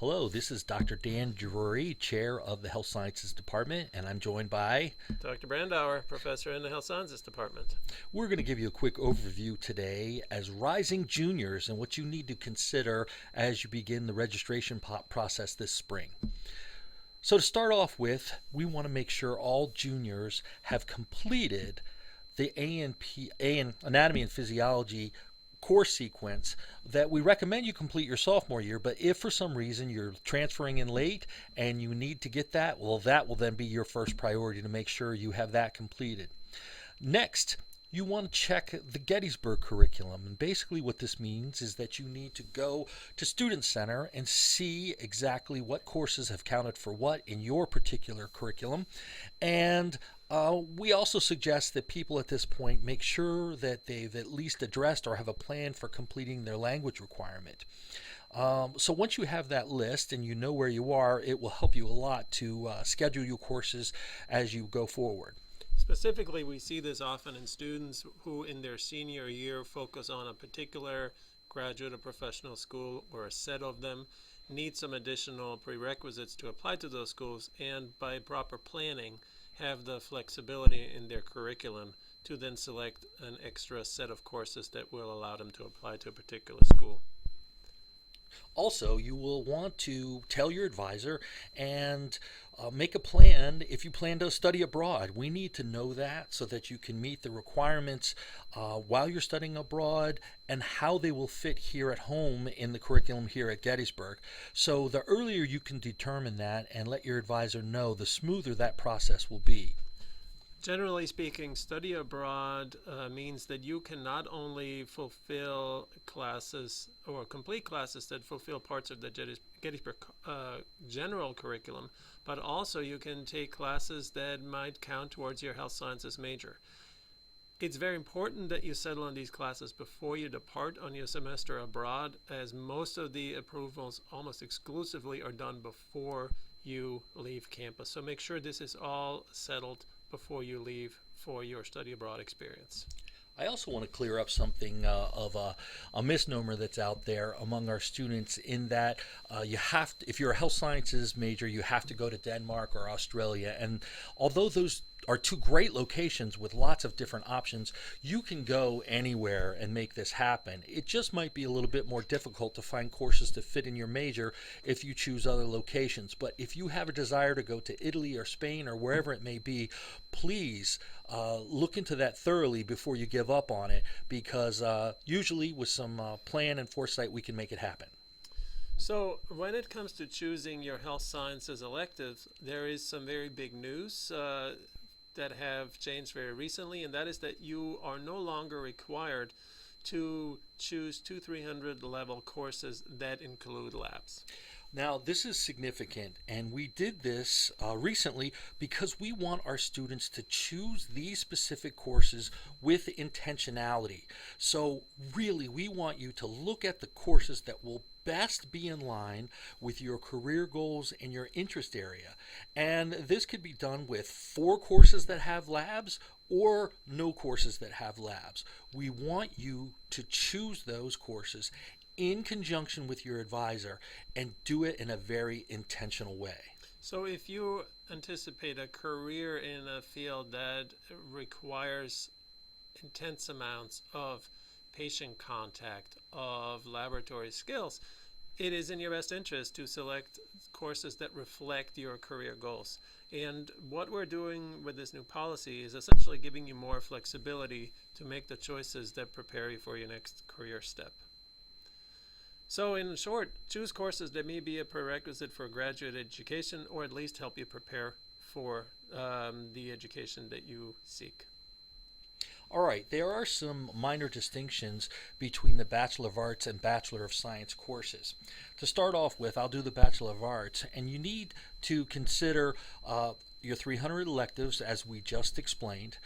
Hello, this is Dr. Dan Drury, Chair of the Health Sciences Department, and I'm joined by. Dr. Brandauer, Professor in the Health Sciences Department. We're going to give you a quick overview today as rising juniors and what you need to consider as you begin the registration process this spring. So, to start off with, we want to make sure all juniors have completed the Anatomy and Physiology course sequence that we recommend you complete your sophomore year. But if for some reason you're transferring in late and you need to get that, well, that will then be your first priority to make sure you have that completed. Next, you want to check the Gettysburg curriculum. And basically what this means is that you need to go to Student Center and see exactly what courses have counted for what in your particular curriculum. And we also suggest that people at this point make sure that they've at least addressed or have a plan for completing their language requirement. So once you have that list and you know where you are, it will help you a lot to schedule your courses as you go forward. Specifically, we see this often in students who in their senior year focus on a particular graduate or professional school or a set of them, need some additional prerequisites to apply to those schools, and by proper planning have the flexibility in their curriculum to then select an extra set of courses that will allow them to apply to a particular school. Also, you will want to tell your advisor and make a plan if you plan to study abroad. We need to know that so that you can meet the requirements while you're studying abroad and how they will fit here at home in the curriculum here at Gettysburg. So the earlier you can determine that and let your advisor know, the smoother that process will be. Generally speaking, study abroad means that you can not only fulfill classes or complete classes that fulfill parts of the Gettysburg general curriculum, but also you can take classes that might count towards your health sciences major. It's very important that you settle on these classes before you depart on your semester abroad, as most of the approvals almost exclusively are done before you leave campus. So make sure this is all settled before you leave for your study abroad experience. I also want to clear up something of a misnomer that's out there among our students in that you have to, if you're a health sciences major, you have to go to Denmark or Australia. And although those are two great locations with lots of different options, you can go anywhere and make this happen. It just might be a little bit more difficult to find courses to fit in your major if you choose other locations. But if you have a desire to go to Italy or Spain or wherever it may be, please look into that thoroughly before you give up on it, because usually with some plan and foresight we can make it happen. So when it comes to choosing your health sciences electives, there is some very big news that have changed very recently, and that is that you are no longer required to choose 2-300 level courses that include labs. Now, this is significant, and we did this recently because we want our students to choose these specific courses with intentionality. So, really, we want you to look at the courses that will best be in line with your career goals and your interest area. And this could be done with 4 courses that have labs or no courses that have labs. We want you to choose those courses in conjunction with your advisor and do it in a very intentional way. So if you anticipate a career in a field that requires intense amounts of patient contact, of laboratory skills, it is in your best interest to select courses that reflect your career goals. And what we're doing with this new policy is essentially giving you more flexibility to make the choices that prepare you for your next career step. So in short, choose courses that may be a prerequisite for graduate education, or at least help you prepare for the education that you seek. All right, there are some minor distinctions between the Bachelor of Arts and Bachelor of Science courses. To start off with, I'll do the Bachelor of Arts, and you need to consider your 300 electives, as we just explained,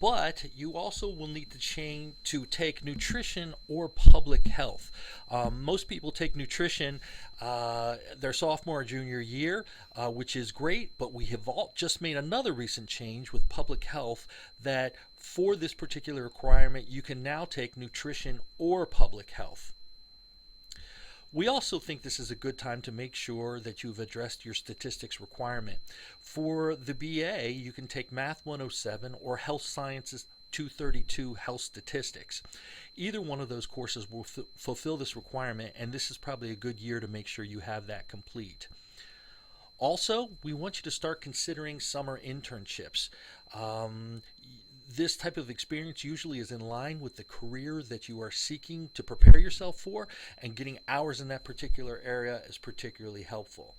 but you also will need to take nutrition or public health. Most people take nutrition their sophomore or junior year, which is great, but we have just made another recent change with public health that for this particular requirement, you can now take nutrition or public health. We also think this is a good time to make sure that you've addressed your statistics requirement. For the BA, you can take Math 107 or Health Sciences 232 Health Statistics. Either one of those courses will fulfill this requirement, and this is probably a good year to make sure you have that complete. Also, we want you to start considering summer internships. This type of experience usually is in line with the career that you are seeking to prepare yourself for, and getting hours in that particular area is particularly helpful.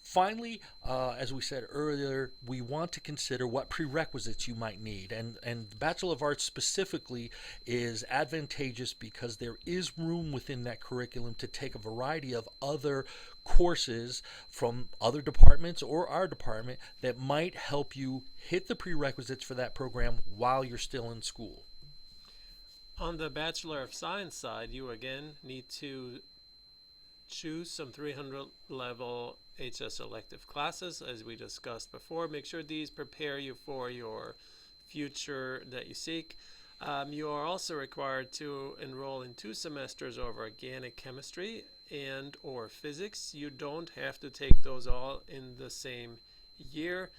Finally, as we said earlier, we want to consider what prerequisites you might need. And the Bachelor of Arts specifically is advantageous because there is room within that curriculum to take a variety of other courses from other departments or our department that might help you hit the prerequisites for that program while you're still in school. On the Bachelor of Science side, you again need to choose some 300 level HS elective classes, as we discussed before. Make sure these prepare you for your future that you seek. You are also required to enroll in 2 semesters of organic chemistry and or physics. You don't have to take those all in the same year.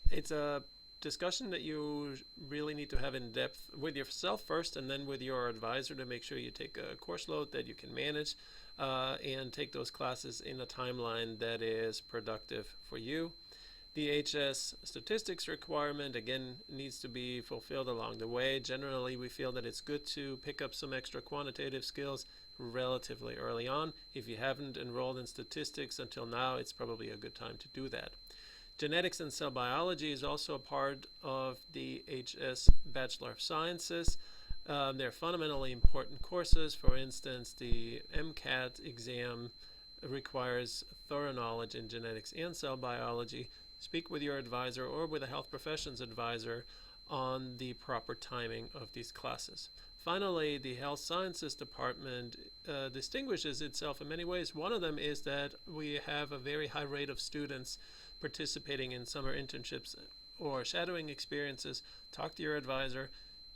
It's a discussion that you really need to have in depth with yourself first, and then with your advisor, to make sure you take a course load that you can manage, and take those classes in a timeline that is productive for you. The HS statistics requirement, again, needs to be fulfilled along the way. Generally, we feel that it's good to pick up some extra quantitative skills relatively early on. If you haven't enrolled in statistics until now, it's probably a good time to do that. Genetics and cell biology is also a part of the HS Bachelor of Sciences. They're fundamentally important courses. For instance, the MCAT exam requires thorough knowledge in genetics and cell biology. Speak with your advisor or with a health professions advisor on the proper timing of these classes. Finally, the Health Sciences Department distinguishes itself in many ways. One of them is that we have a very high rate of students participating in summer internships or shadowing experiences. Talk to your advisor,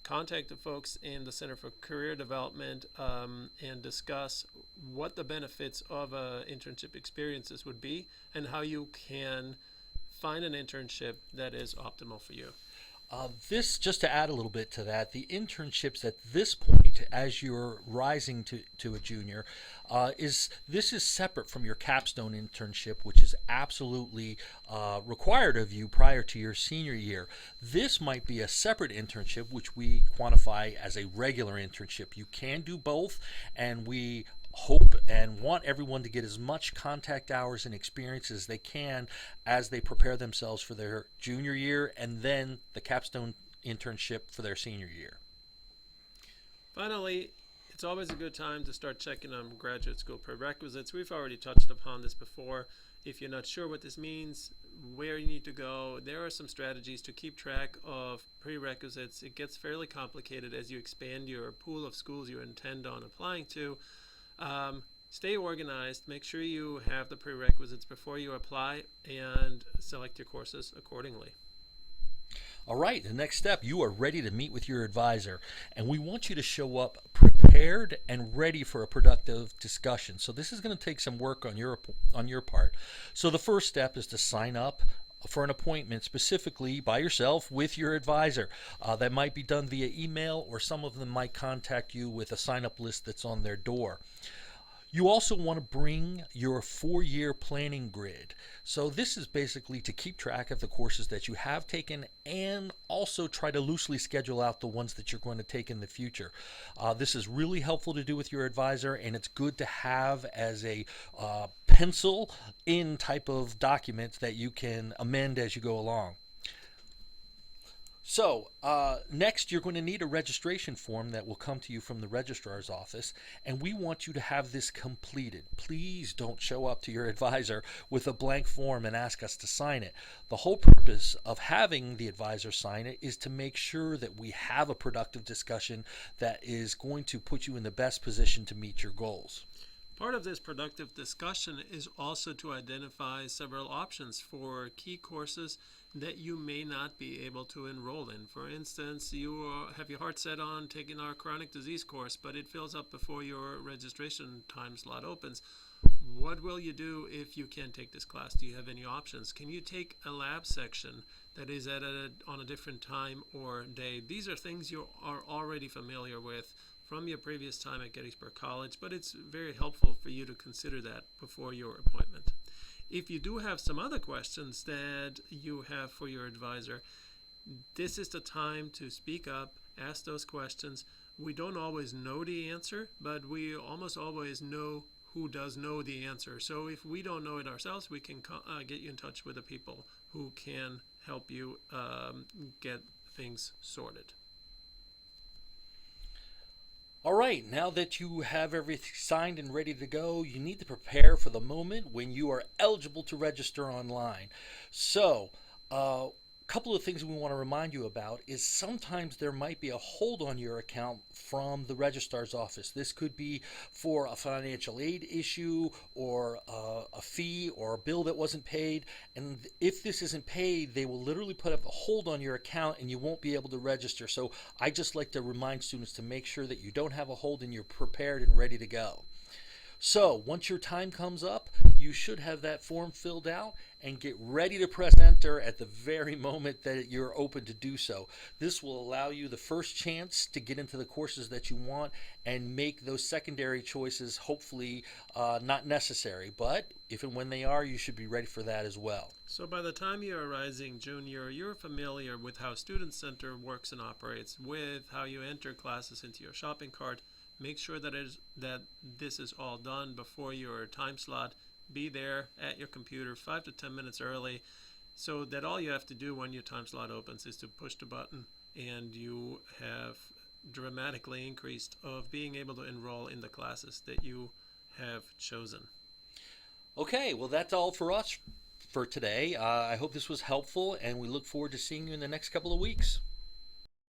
contact the folks in the Center for Career Development, and discuss what the benefits of internship experiences would be and how you can find an internship that is optimal for you. This, just to add a little bit to that, the internships at this point, as you're rising to a junior, is separate from your capstone internship, which is absolutely required of you prior to your senior year. This might be a separate internship, which we quantify as a regular internship. You can do both, and we hope and want everyone to get as much contact hours and experience as they can as they prepare themselves for their junior year and then the capstone internship for their senior year. Finally, it's always a good time to start checking on graduate school prerequisites. We've already touched upon this before. If you're not sure what this means, where you need to go, there are some strategies to keep track of prerequisites. It gets fairly complicated as you expand your pool of schools you intend on applying to. Stay organized, make sure you have the prerequisites before you apply, and select your courses accordingly. All right, the next step, you are ready to meet with your advisor, and we want you to show up prepared and ready for a productive discussion. So this is going to take some work on your part. So the first step is to sign up for an appointment specifically by yourself with your advisor. That might be done via email, or some of them might contact you with a sign-up list that's on their door. You also want to bring your 4-year planning grid. So this is basically to keep track of the courses that you have taken and also try to loosely schedule out the ones that you're going to take in the future. This is really helpful to do with your advisor, and it's good to have as a pencil in type of document that you can amend as you go along. So next, you're going to need a registration form that will come to you from the registrar's office, and we want you to have this completed. Please don't show up to your advisor with a blank form and ask us to sign it. The whole purpose of having the advisor sign it is to make sure that we have a productive discussion that is going to put you in the best position to meet your goals. Part of this productive discussion is also to identify several options for key courses that you may not be able to enroll in. For instance, you have your heart set on taking our chronic disease course, but it fills up before your registration time slot opens. What will you do if you can't take this class? Do you have any options? Can you take a lab section that is on a different time or day? These are things you are already familiar with from your previous time at Gettysburg College, but it's very helpful for you to consider that before your appointment. If you do have some other questions that you have for your advisor, this is the time to speak up, ask those questions. We don't always know the answer, but we almost always know who does know the answer. So if we don't know it ourselves, we can get you in touch with the people who can help you get things sorted. All right, now that you have everything signed and ready to go, you need to prepare for the moment when you are eligible to register online. So, a couple of things we want to remind you about is sometimes there might be a hold on your account from the registrar's office. This could be for a financial aid issue or a fee or a bill that wasn't paid. And if this isn't paid, they will literally put up a hold on your account and you won't be able to register. So I just like to remind students to make sure that you don't have a hold and you're prepared and ready to go. So once your time comes up, you should have that form filled out and get ready to press enter at the very moment that you're open to do so. This will allow you the first chance to get into the courses that you want and make those secondary choices hopefully not necessary. But if and when they are, you should be ready for that as well. So by the time you're a rising junior, you're familiar with how Student Center works and operates, with how you enter classes into your shopping cart. Make sure that this is all done before your time slot. Be there at your computer 5 to 10 minutes early, so that all you have to do when your time slot opens is to push the button, and you have dramatically increased of being able to enroll in the classes that you have chosen. Okay, well that's all for us for today. I hope this was helpful, and we look forward to seeing you in the next couple of weeks.